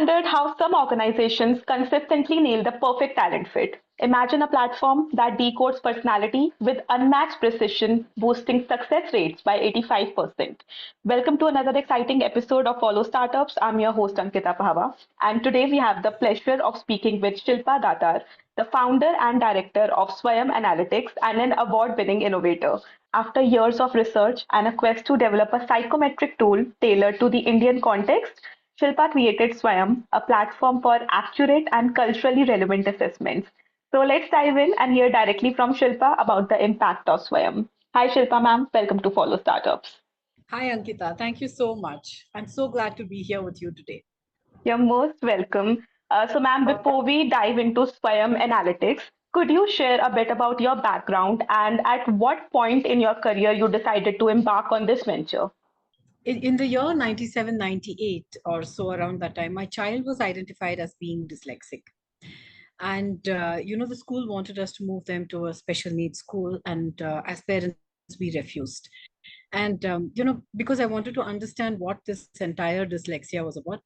wondered how some organizations consistently nail the perfect talent fit? Imagine a platform that decodes personality with unmatched precision, boosting success rates by 85%. Welcome to another exciting episode of Follow Startups. I'm your host, Ankita Pahwa, and today we have the pleasure of speaking with Shilpa Datar, the founder and director of Swayam Analytics and an award winning innovator. After years of research and a quest to develop a psychometric tool tailored to the Indian context, Shilpa created Swayam, a platform for accurate and culturally relevant assessments. So let's dive in and hear directly from Shilpa about the impact of Swayam. Hi Shilpa ma'am, welcome to Follow Startups. Hi, Ankita. Thank you so much. I'm so glad to be here with you today. You're most welcome. So ma'am, before we dive into Swayam Analytics, could you share a bit about your background and at what point in your career you decided to embark on this venture? In the year 97, 98 or so, around that time, my child was identified as being dyslexic. And, the school wanted us to move them to a special needs school. And as parents, we refused. And, because I wanted to understand what this entire dyslexia was about,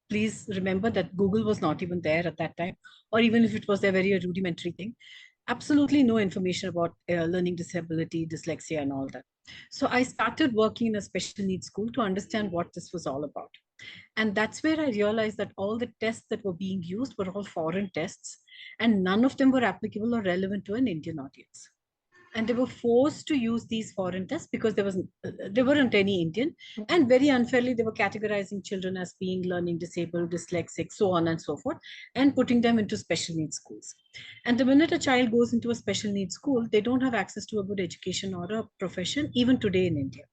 please remember that Google was not even there at that time, or even if it was a very rudimentary thing. Absolutely no information about learning disability, dyslexia, and all that. So I started working in a special needs school to understand what this was all about. And that's where I realized that all the tests that were being used were all foreign tests, and none of them were applicable or relevant to an Indian audience. And they were forced to use these foreign tests because there weren't any Indian, and very unfairly they were categorizing children as being learning disabled, dyslexic, so on and so forth, and putting them into special needs schools. And the minute a child goes into a special needs school, they don't have access to a good education or a profession, even today in India.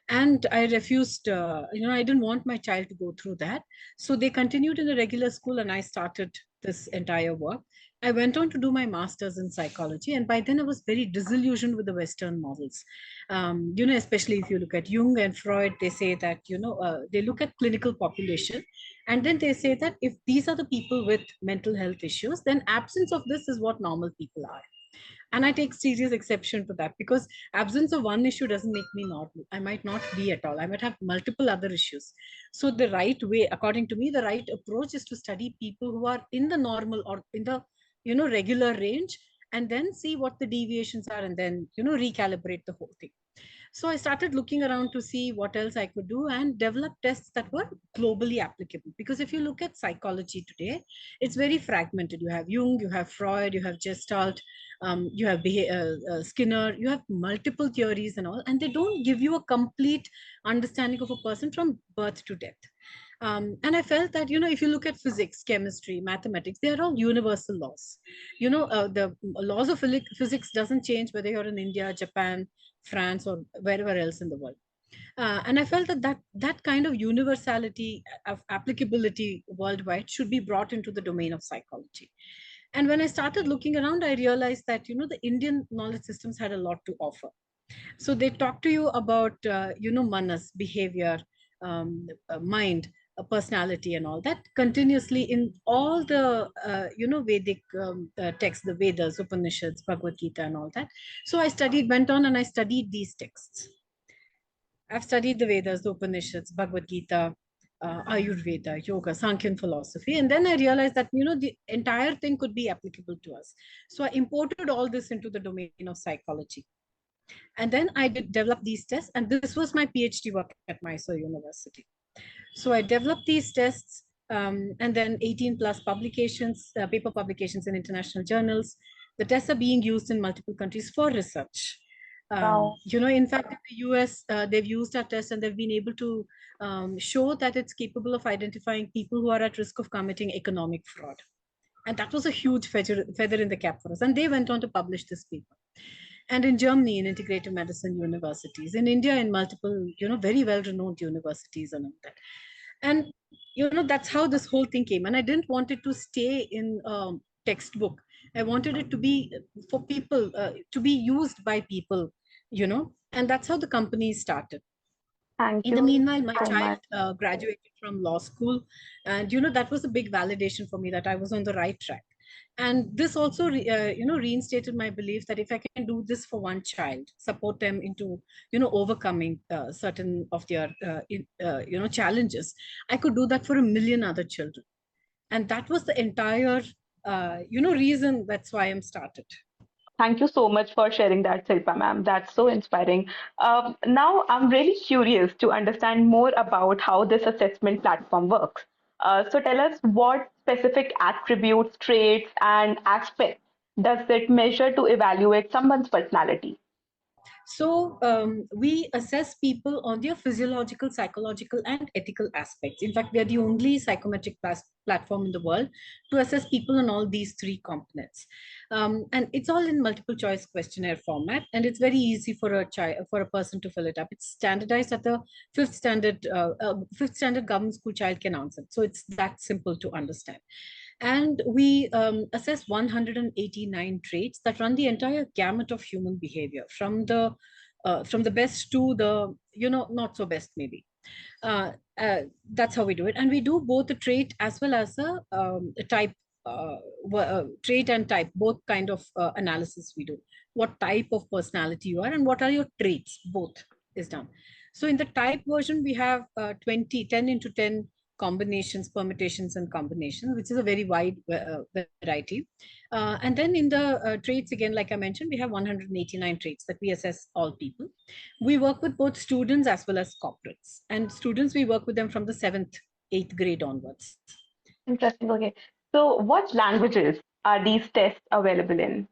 And I refused, I didn't want my child to go through that. So they continued in a regular school, and I started this entire work. I went on to do my master's in psychology, and by then I was very disillusioned with the Western models. Especially if you look at Jung and Freud, they say that, they look at clinical population, and then they say that if these are the people with mental health issues, then absence of this is what normal people are. And I take serious exception to that, because absence of one issue doesn't make me normal. I might not be at all. I might have multiple other issues. So the right way, according to me, the right approach is to study people who are in the normal or in the regular range, and then see what the deviations are, and then recalibrate the whole thing. So I started looking around to see what else I could do and develop tests that were globally applicable. Because if you look at psychology today, it's very fragmented. You have Jung, you have Freud, you have Gestalt, you have Skinner, you have multiple theories and all, and they don't give you a complete understanding of a person from birth to death. And I felt that, if you look at physics, chemistry, mathematics, they are all universal laws. The laws of physics doesn't change whether you're in India, Japan, France, or wherever else in the world. And I felt that kind of universality of applicability worldwide should be brought into the domain of psychology. And when I started looking around, I realized that, the Indian knowledge systems had a lot to offer. So they talk to you about, manas, behavior, mind, personality, and all that continuously in all the, Vedic texts, the Vedas, Upanishads, Bhagavad Gita, and all that. So I went on and I studied these texts. I've studied the Vedas, the Upanishads, Bhagavad Gita, Ayurveda, yoga, Sankhyan philosophy. And then I realized that, the entire thing could be applicable to us. So I imported all this into the domain of psychology. And then I did develop these tests. And this was my PhD work at Mysore University. So I developed these tests, and then 18 plus publications, paper publications in international journals. The tests are being used in multiple countries for research. Wow. In fact, in the US, they've used our test, and they've been able to show that it's capable of identifying people who are at risk of committing economic fraud. And that was a huge feather in the cap for us. And they went on to publish this paper. And in Germany, in integrative medicine universities, in India, in multiple, very well-renowned universities and all that. And, that's how this whole thing came. And I didn't want it to stay in textbook. I wanted it to be for people, to be used by people, and that's how the company started. Thank In the you meanwhile, my so child much. graduated from law school, and that was a big validation for me that I was on the right track. And this also reinstated my belief that if I can do this for one child, support them into overcoming certain of their challenges, I could do that for a million other children. And that was the entire reason that's why I'm started. Thank you so much for sharing that, Silpa ma'am. That's so inspiring. Now, I'm really curious to understand more about how this assessment platform works. So, tell us what specific attributes, traits, and aspects does it measure to evaluate someone's personality? So we assess people on their physiological, psychological, and ethical aspects. In fact, we are the only psychometric platform in the world to assess people on all these three components. And it's all in multiple choice questionnaire format, and it's very easy for a child, for a person to fill it up. It's standardized at the fifth standard government school child can answer. So it's that simple to understand. And we assess 189 traits that run the entire gamut of human behavior, from the best to the not so best maybe. uh, that's how we do it, and we do both a trait as well as a type, trait and type, both kind of analysis we do. What type of personality you are and what are your traits, both is done. So in the type version we have 10 into 10 combinations, permutations and combinations, which is a very wide variety. And then in the traits, again, like I mentioned, we have 189 traits that we assess all people. We work with both students as well as corporates. And students, we work with them from the 7th, 8th grade onwards. Interesting. Okay. So, what languages are these tests available in?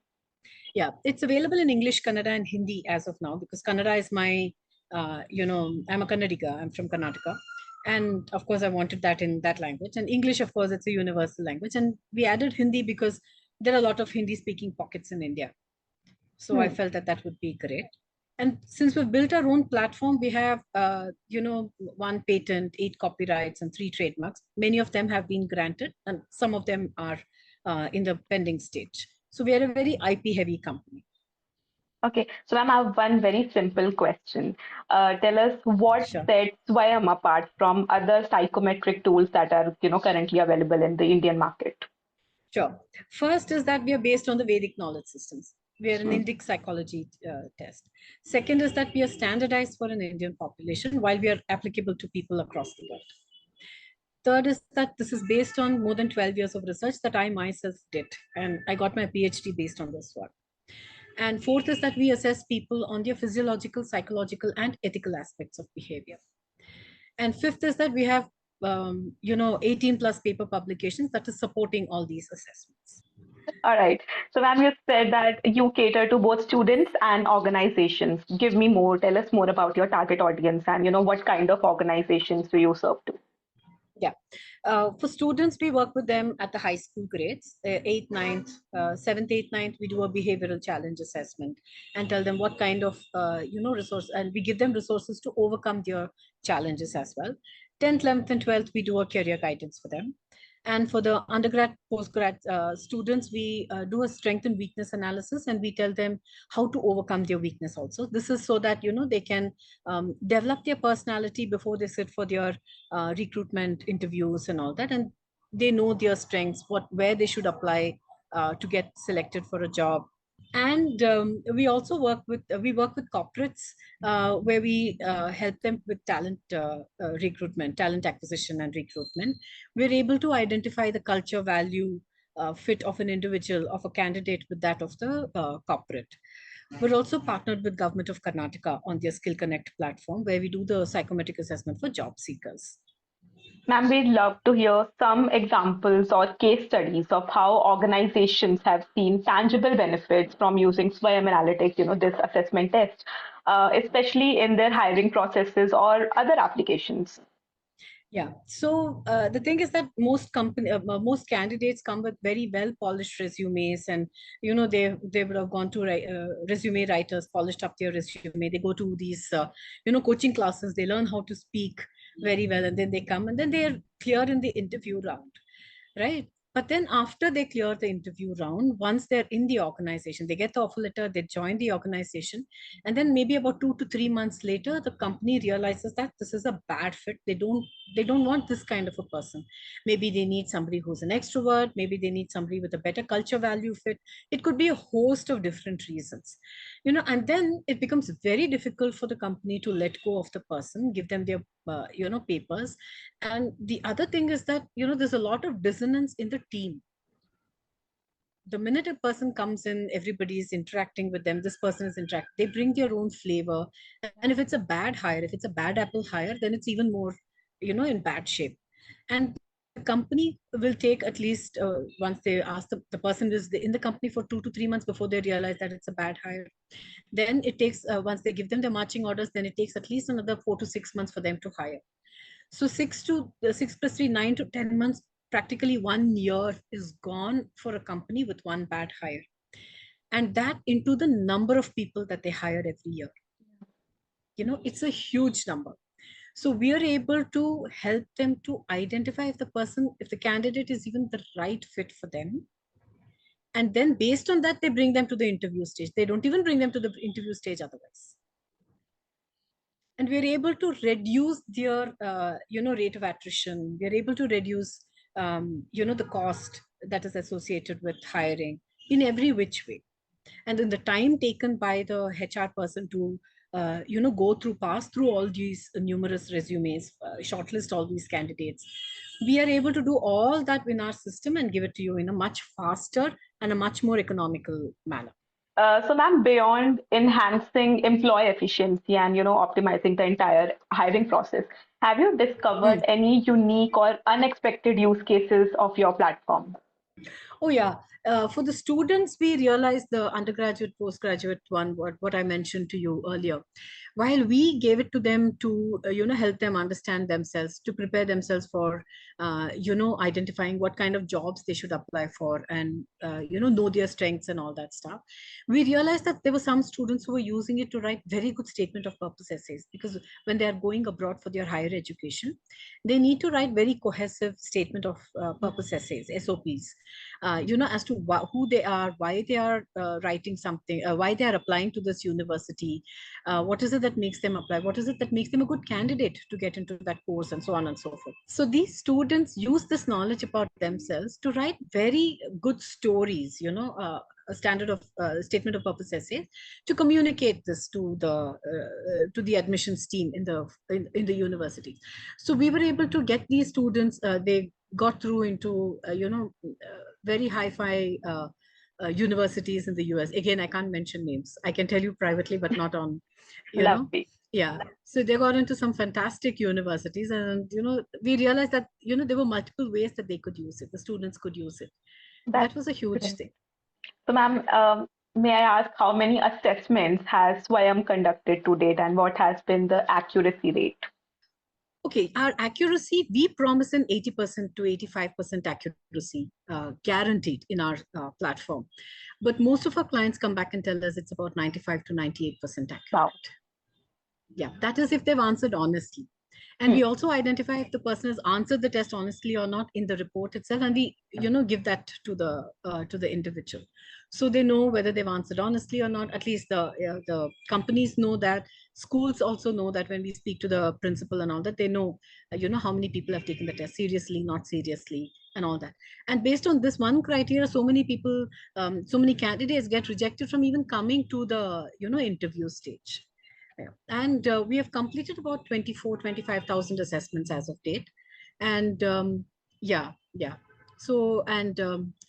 Yeah, it's available in English, Kannada, and Hindi as of now, because Kannada is my, I'm a Kannadiga, I'm from Karnataka. And of course, I wanted that in that language. And English, of course, it's a universal language. And we added Hindi because there are a lot of Hindi speaking pockets in India. So I Hmm. felt that that would be great. And since we've built our own platform, we have, one patent, 8 copyrights, and 3 trademarks. Many of them have been granted, and some of them are in the pending stage. So we are a very IP heavy company. Okay. So, ma'am, I have one very simple question. Tell us what Sure. sets Swayam apart from other psychometric tools that are, currently available in the Indian market. Sure. First is that we are based on the Vedic knowledge systems. We are an Hmm. Indic psychology test. Second is that we are standardized for an Indian population while we are applicable to people across the world. Third is that this is based on more than 12 years of research that I myself did. And I got my PhD based on this one. And fourth is that we assess people on their physiological, psychological, and ethical aspects of behavior. And fifth is that we have, 18 plus paper publications that is supporting all these assessments. All right. So, ma'am, you said that you cater to both students and organizations. Give me more. Tell us more about your target audience and, what kind of organizations do you serve to? Yeah. For students, we work with them at the high school grades, 8th, 9th, 7th, 8th, 9th. We do a behavioral challenge assessment and tell them what kind of, resource, and we give them resources to overcome their challenges as well. 10th, 11th, and 12th, we do a career guidance for them. And for the undergrad, postgrad students, we do a strength and weakness analysis, and we tell them how to overcome their weakness also. This is so that, they can develop their personality before they sit for their recruitment interviews and all that, and they know their strengths, where they should apply to get selected for a job. And we also work with corporates, where we help them with recruitment, talent acquisition and recruitment. We're able to identify the culture, value, fit of an individual, of a candidate, with that of the corporate. We're also partnered with Government of Karnataka on their Skill Connect platform, where we do the psychometric assessment for job seekers. Ma'am, we'd love to hear some examples or case studies of how organizations have seen tangible benefits from using Swayam Analytics, this assessment test, especially in their hiring processes or other applications. Yeah. So the thing is that most candidates come with very well polished resumes, and they would have gone to resume writers, polished up their resume. They go to these coaching classes. They learn how to speak very well, and then they come, and then they are clear in the interview round, right? But then after they clear the interview round, once they're in the organization, they get the offer letter, they join the organization, and then maybe about 2 to 3 months later, the company realizes that this is a bad fit. They don't They don't want this kind of a person. Maybe they need somebody who's an extrovert. Maybe they need somebody with a better culture value fit. It could be a host of different reasons, and then it becomes very difficult for the company to let go of the person, give them their, papers. And the other thing is that, there's a lot of dissonance in the team. The minute a person comes in, everybody is interacting with them. This person is interacting. They bring their own flavor. And if it's a bad hire, if it's a bad apple hire, then it's even more, in bad shape. And the company will take at least, once they ask the person is in the company for 2 to 3 months before they realize that it's a bad hire. Then it takes, once they give them the marching orders, then it takes at least another 4 to 6 months for them to hire. So 6 plus 3, 9 to 10 months, practically 1 year is gone for a company with one bad hire. And that into the number of people that they hire every year. It's a huge number. So we are able to help them to identify if the candidate is even the right fit for them. And then based on that, they bring them to the interview stage. They don't even bring them to the interview stage otherwise. And we're able to reduce their, rate of attrition. We're able to reduce, the cost that is associated with hiring in every which way. And then the time taken by the HR person to, pass through all these numerous resumes, shortlist all these candidates. We are able to do all that in our system and give it to you in a much faster and a much more economical manner. So, ma'am, beyond enhancing employee efficiency and optimizing the entire hiring process, have you discovered any unique or unexpected use cases of your platform? Oh yeah, for the students, we realized the undergraduate, postgraduate one, what I mentioned to you earlier. While we gave it to them to, help them understand themselves, to prepare themselves for, identifying what kind of jobs they should apply for and, know their strengths and all that stuff. We realized that there were some students who were using it to write very good statement of purpose essays, because when they are going abroad for their higher education, they need to write very cohesive statement of purpose essays, SOPs, as to who they are, why they are writing something, why they are applying to this university, what is it that makes them apply, what is it that makes them a good candidate to get into that course, and so on and so forth. So these students use this knowledge about themselves to write very good stories, a standard of statement of purpose essays, to communicate this to the admissions team in the university. So we were able to get these students, they got through into very hi-fi universities in the US. Again, I can't mention names. I can tell you privately, but not on, Lovely. Yeah. So they got into some fantastic universities, and we realized that there were multiple ways that they could use it. The students could use it. That was a huge Great. thing. So, ma'am, may I ask how many assessments has Swayam conducted to date, and what has been the accuracy rate? Okay, our accuracy, we promise an 80% to 85% accuracy guaranteed in our platform. But most of our clients come back and tell us it's about 95 to 98% accurate. Wow. Yeah, that is if they've answered honestly. And we also identify if the person has answered the test honestly or not in the report itself, and we give that to the individual, so they know whether they've answered honestly or not. At least the companies know that. Schools also know that when we speak to the principal and all that, they know how many people have taken the test seriously, not seriously, and all that. And based on this one criteria, so many people, so many candidates get rejected from even coming to the interview stage. Yeah. And we have completed about 25,000 assessments as of date. And yeah. So, and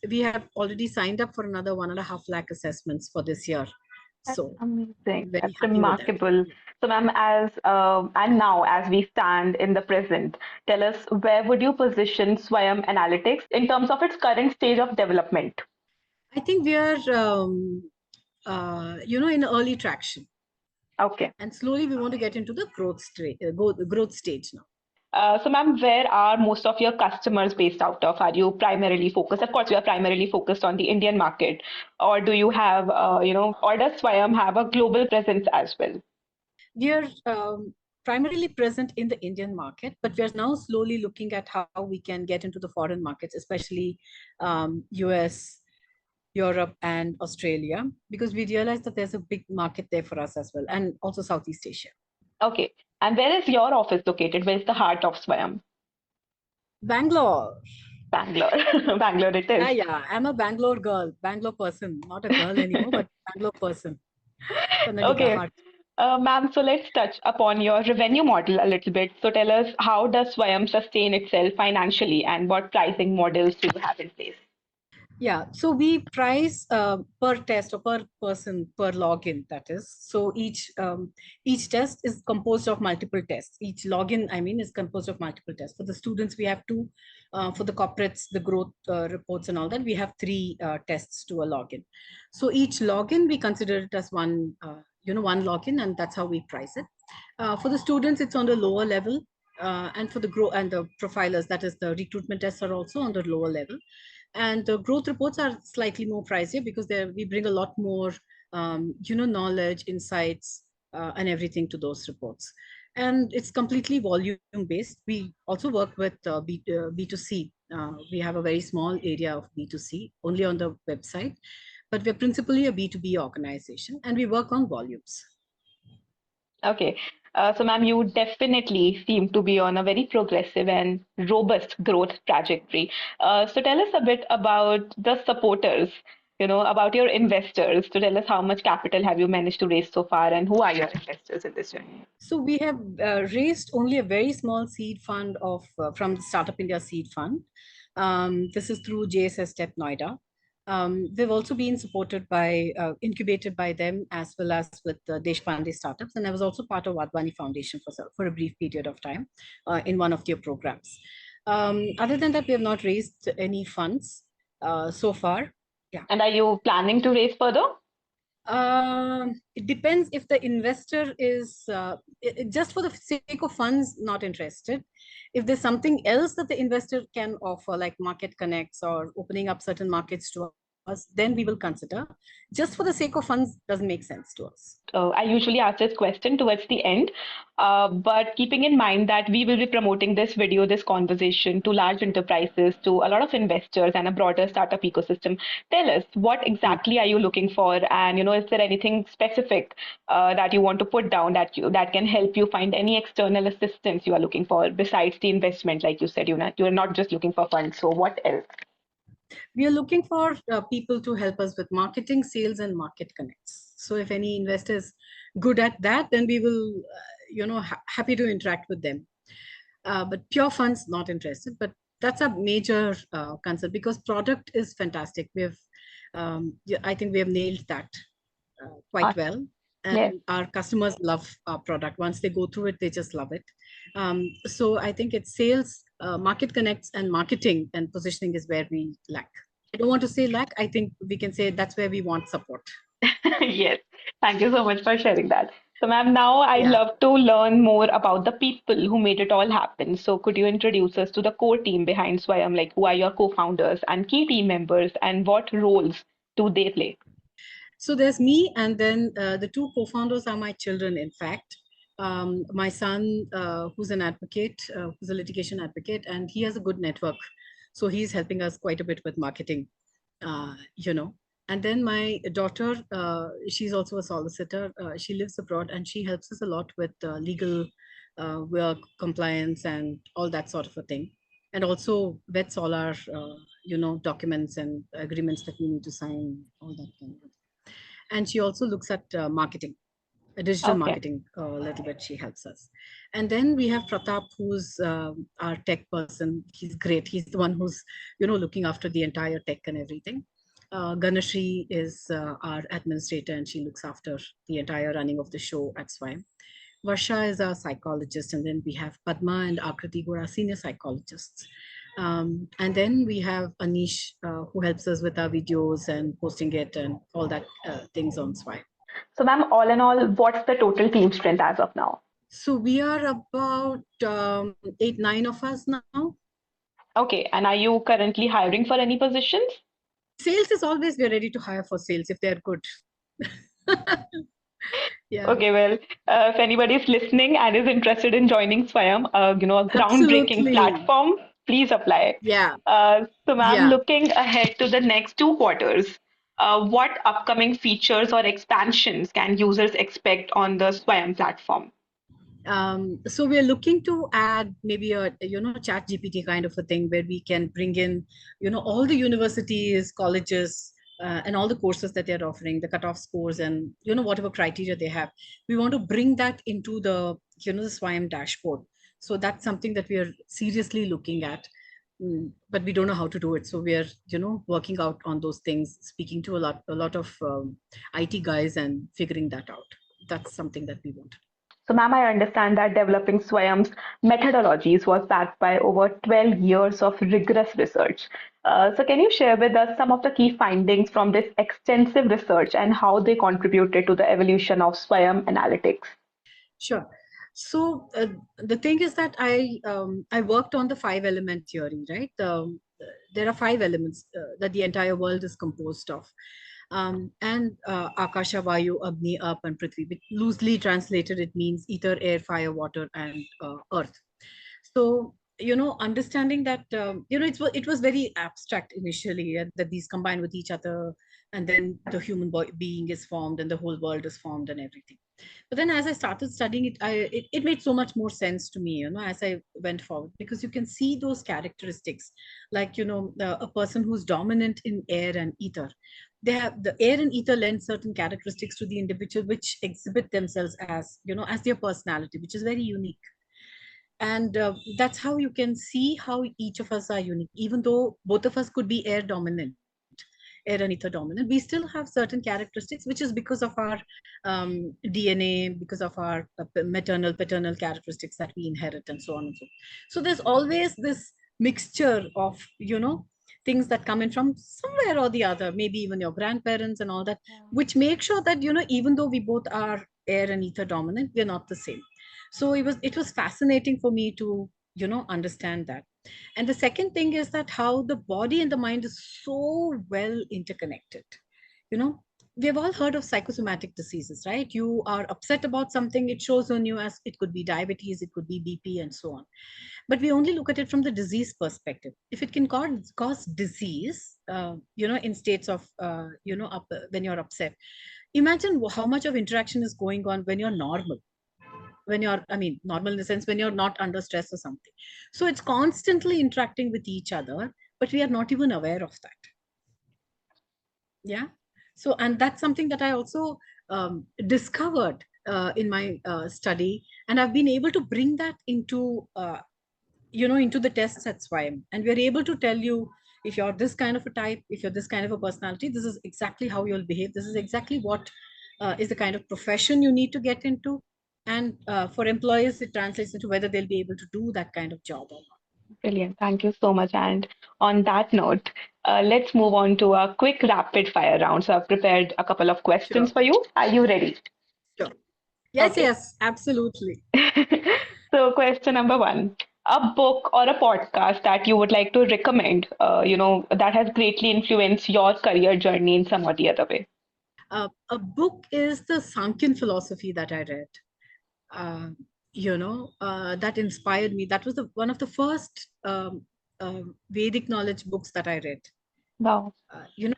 we have already signed up for another 1.5 lakh assessments for this year. That's So amazing. very That's happy with that. remarkable. So, ma'am, and now as we stand in the present, tell us, where would you position Swayam Analytics in terms of its current stage of development? I think we are, in early traction. Okay. And slowly we want to get into the growth stage now. So, ma'am, where are most of your customers based out of? Are you primarily focused? Of course, you are primarily focused on the Indian market, or do you have, or does Swayam have a global presence as well? We are primarily present in the Indian market, but we are now slowly looking at how we can get into the foreign markets, especially US, Europe, and Australia, because we realize that there's a big market there for us as well, and also Southeast Asia. Okay. And where is your office located? Where is the heart of Swayam? Bangalore. Bangalore. Bangalore it Yeah, is. yeah. I'm a Bangalore girl, Bangalore person, not a girl anymore, but Bangalore person. Kannadika Okay. heart. Ma'am, so let's touch upon your revenue model a little bit. So tell us, how does Swayam sustain itself financially and what pricing models do you have in place? Yeah, so we price per test or per person per login. That is, so each test is composed of multiple tests. Each login, I mean, is composed of multiple tests. For the students, we have two. For the corporates, the growth reports and all that, we have three tests to a login. So each login, we consider it as one, one login, and that's how we price it. For the students, it's on the lower level, and for the grow and the profilers, that is the recruitment tests, are also on the lower level. And the growth reports are slightly more pricier because we bring a lot more, knowledge, insights, and everything to those reports. And it's completely volume based. We also work with B2C. We have a very small area of B2C only on the website, but we're principally a B2B organization and we work on volumes. Okay. So, ma'am, you definitely seem to be on a very progressive and robust growth trajectory. So, tell us a bit about the supporters, about your investors. To tell us how much capital have you managed to raise so far and who are your investors in this journey? So we have raised only a very small seed fund of from the Startup India Seed Fund. This is through JSS Step Noida. We've also been supported by, incubated by them as well as with Deshpande Startups. And I was also part of Wadhwani Foundation for a brief period of time in one of their programs. Other than that, we have not raised any funds so far. Yeah. And are you planning to raise further? It depends if the investor is just for the sake of funds not interested. If there's something else that the investor can offer, like market connects or opening up certain markets to us, then we will consider. Just for the sake of funds doesn't make sense to us. I usually ask this question towards the end, but keeping in mind that we will be promoting this video, this conversation to large enterprises, to a lot of investors and a broader startup ecosystem. Tell us, what Hmm. exactly are you looking for, and is there anything specific that you want to put down that can help you find any external assistance you are looking for besides the investment, like you said, you're not just looking for funds. So what else? We are looking for people to help us with marketing, sales, and market connects. So if any investor is good at that, then we will, happy to interact with them. But pure funds not interested. But that's a major concern because product is fantastic. Yeah, I think we have nailed that quite well, Yes. and our customers love our product. Once they go through it, they just love it. So I think it's sales, market connects, and marketing and positioning is where we lack. I don't want to say lack. I think we can say that's where we want support. Yes, thank you so much for sharing that. So, ma'am, now I'd Yeah. love to learn more about the people who made it all happen. So, could you introduce us to the core team behind Swayam? Like, who are your co-founders and key team members, and what roles do they play? So there's me, and then the two co-founders are my children. In fact, my son, who's an advocate, who's a litigation advocate, and he has a good network, so he's helping us quite a bit with marketing. Uh, you know, and then my daughter, she's also a solicitor. She lives abroad, and she helps us a lot with legal work, compliance, and all that sort of a thing. And also vets all our, documents and agreements that we need to sign, all that kind of. And she also looks at marketing, digital Okay. marketing a little bit. She helps us. And then we have Pratap, who's our tech person. He's great. He's the one who's looking after the entire tech and everything. Ganashri is our administrator, and she looks after the entire running of the show at Swayam. Varsha is our psychologist, and then we have Padma and Akriti, who are our senior psychologists. And then we have Anish, who helps us with our videos and posting it and all that things on Swayam. So, ma'am, all in all, what's the total team strength as of now? So we are about 8, 9 of us now. Okay, and are you currently hiring for any positions? Sales is always we're ready to hire for sales if they're good. Yeah, Okay, well, if anybody is listening and is interested in joining Swayam, a groundbreaking absolutely. platform, please apply. Yeah, So, ma'am, yeah. looking ahead to the next 2 quarters, what upcoming features or expansions can users expect on the Swayam platform? So we are looking to add maybe a chat GPT kind of a thing where we can bring in all the universities, colleges, and all the courses that they're offering, the cutoff scores, and whatever criteria they have. We want to bring that into the the Swayam dashboard. So that's something that we are seriously looking at. But we don't know how to do it, so we are working out on those things, speaking to a lot of IT guys and figuring that out. That's something that we want. So, ma'am, I understand that developing Swayam's methodologies was backed by over 12 years of rigorous research. So, can you share with us some of the key findings from this extensive research and how they contributed to the evolution of Swayam analytics? Sure. So the thing is that I worked on the five element theory, right? There are five elements that the entire world is composed of, and Akasha, Vayu, Agni, Up, and Prithvi. Which loosely translated, it means ether, air, fire, water, and earth. So understanding that it was very abstract initially, that these combine with each other, and then the human being is formed, and the whole world is formed, and everything. But then as I started studying it, it made so much more sense to me, as I went forward, because you can see those characteristics, like a person who's dominant in air and ether. They have the air and ether lend certain characteristics to the individual which exhibit themselves as as their personality, which is very unique. And that's how you can see how each of us are unique. Even though both of us could be air dominant, air and ether dominant, we still have certain characteristics, which is because of our DNA, because of our maternal paternal characteristics that we inherit, and so on and so. So there's always this mixture of things that come in from somewhere or the other, maybe even your grandparents and all that, which make sure that even though we both are air and ether dominant, we're not the same. So it was fascinating for me to understand that. And the second thing is that how the body and the mind is so well interconnected. you know we have all heard of psychosomatic diseases, right? You are upset about something, it shows on you, as it could be diabetes, it could be BP, and so on. But we only look at it from the disease perspective. If it can cause disease, in states of when you're upset, imagine how much of interaction is going on when you're normal, when you're, I mean, normal in the sense when you're not under stress or something. So it's constantly interacting with each other, but we are not even aware of that. Yeah. So, and that's something that I also discovered in my study, and I've been able to bring that into the tests at Swayam, and we're able to tell you, if you're this kind of a type, if you're this kind of a personality, this is exactly how you'll behave, this is exactly what is the kind of profession you need to get into. And for employers, it translates into whether they'll be able to do that kind of job or not. Brilliant. Thank you so much. And on that note, let's move on to a quick rapid fire round. So I've prepared a couple of questions Sure. for you. Are you ready? Sure. Yes, Okay. yes, absolutely. So, question number one, a book or a podcast that you would like to recommend, that has greatly influenced your career journey in some or the other way. A book is the Sankhyan philosophy that I read. Uh, that inspired me. That was one of the first Vedic knowledge books that I read. Wow. Uh, you know,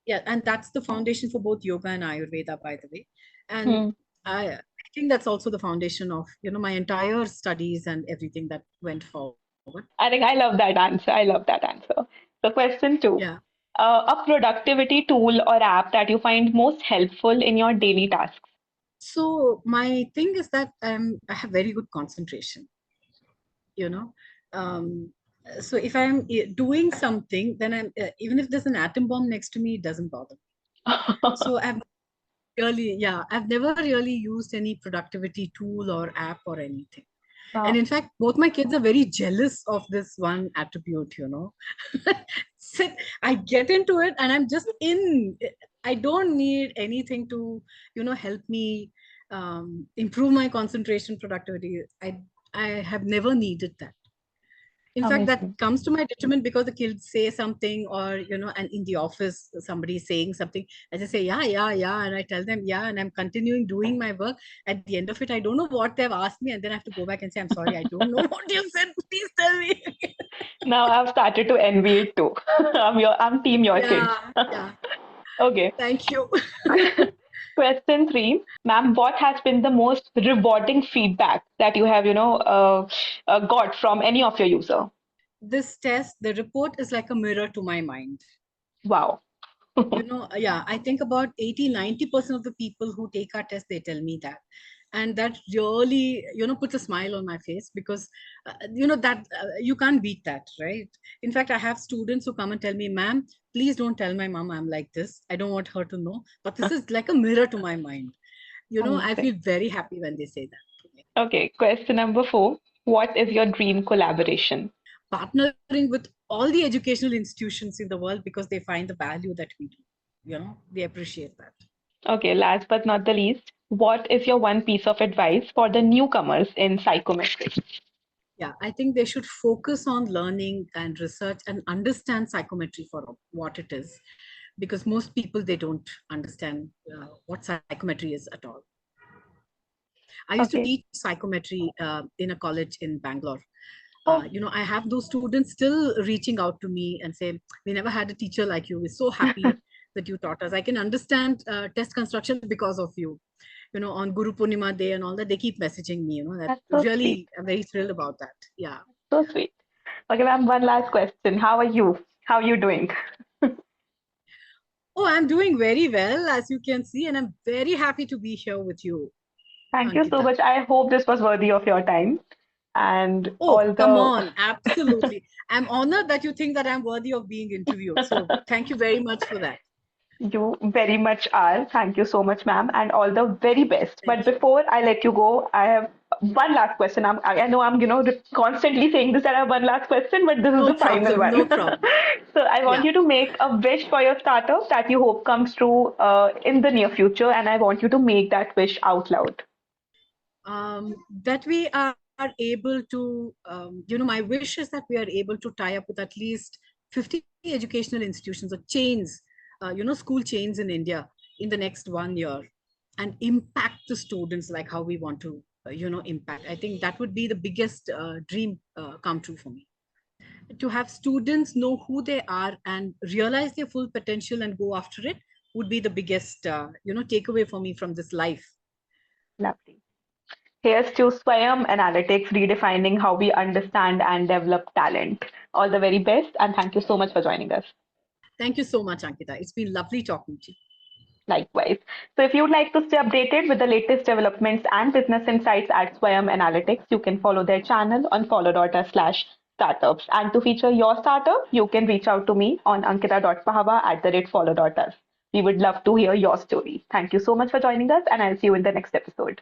yeah, and that's the foundation for both yoga and Ayurveda, by the way. And Hmm. I think that's also the foundation of my entire studies and everything that went forward. I think I love that answer. I love that answer. So, question two, Yeah. a productivity tool or app that you find most helpful in your daily tasks. So my thing is that I have very good concentration. You know, um, so if I'm doing something, then I'm even if there's an atom bomb next to me, it doesn't bother me. So I've never really used any productivity tool or app or anything. And Wow. in fact, both my kids are very jealous of this one attribute. So I get into it and I'm just in. I don't need anything to, help me improve my concentration productivity. I have never needed that. In fact, that Amazing. comes to my detriment because the kids say something, or and in the office somebody is saying something, I just say yeah, yeah, yeah, and I tell them yeah, and I'm continuing doing my work. At the end of it, I don't know what they've asked me, and then I have to go back and say, I'm sorry, I don't know what you said, please tell me. Now I've started to envy it too. I'm team your kids. Yeah, yeah, Okay. thank you. Question three, ma'am, what has been the most rewarding feedback that you have, got from any of your user? This test, the report is like a mirror to my mind. Wow. Yeah, I think about 80-90% of the people who take our test, they tell me that. And that really, puts a smile on my face because, that you can't beat that, right? In fact, I have students who come and tell me, ma'am, please don't tell my mom I'm like this. I don't want her to know. But this is like a mirror to my mind. I Amazing. feel very happy when they say that to me. Okay, question number four. What is your dream collaboration? Partnering with all the educational institutions in the world because they find the value that we do. They appreciate that. Okay, last but not the least, what is your one piece of advice for the newcomers in psychometric? Yeah, I think they should focus on learning and research and understand psychometry for what it is, because most people they don't understand what psychometry is at all. I used to Okay. teach psychometry in a college in Bangalore. Oh, I have those students still reaching out to me and say, we never had a teacher like you. We're so happy that you taught us. I can understand test construction because of you. On Guru Purnima Day and all that, they keep messaging me, that that's so sweet. really, I'm very thrilled about that. Yeah. So sweet. Okay, ma'am, one last question. How are you? How are you doing? Oh, I'm doing very well, as you can see, and I'm very happy to be here with you, Thank you so Ankita. much. I hope this was worthy of your time and Oh, all come the. on. Absolutely. I'm honored that you think that I'm worthy of being interviewed. So thank you very much for that. You very much are. Thank you so much, ma'am, and all the very best. But Thank you. before I let you go, I have one last question. I know I'm, constantly saying this that I have one last question, but this is No the final problem. No one. problem. So I want Yeah. you to make a wish for your startup that you hope comes true in the near future, and I want you to make that wish out loud. That we are able to, my wish is that we are able to tie up with at least 50 educational institutions or chains, school chains in India in the next 1 year and impact the students like how we want to, impact. I think that would be the biggest dream come true for me. To have students know who they are and realize their full potential and go after it would be the biggest, takeaway for me from this life. Lovely. Here's to Swayam Analytics redefining how we understand and develop talent. All the very best, and thank you so much for joining us. Thank you so much, Ankita. It's been lovely talking to you. Likewise. So if you'd like to stay updated with the latest developments and business insights at Swayam Analytics, you can follow their channel on follow.us/startups. And to feature your startup, you can reach out to me on ankita.pahava@follow.us. We would love to hear your story. Thank you so much for joining us, and I'll see you in the next episode.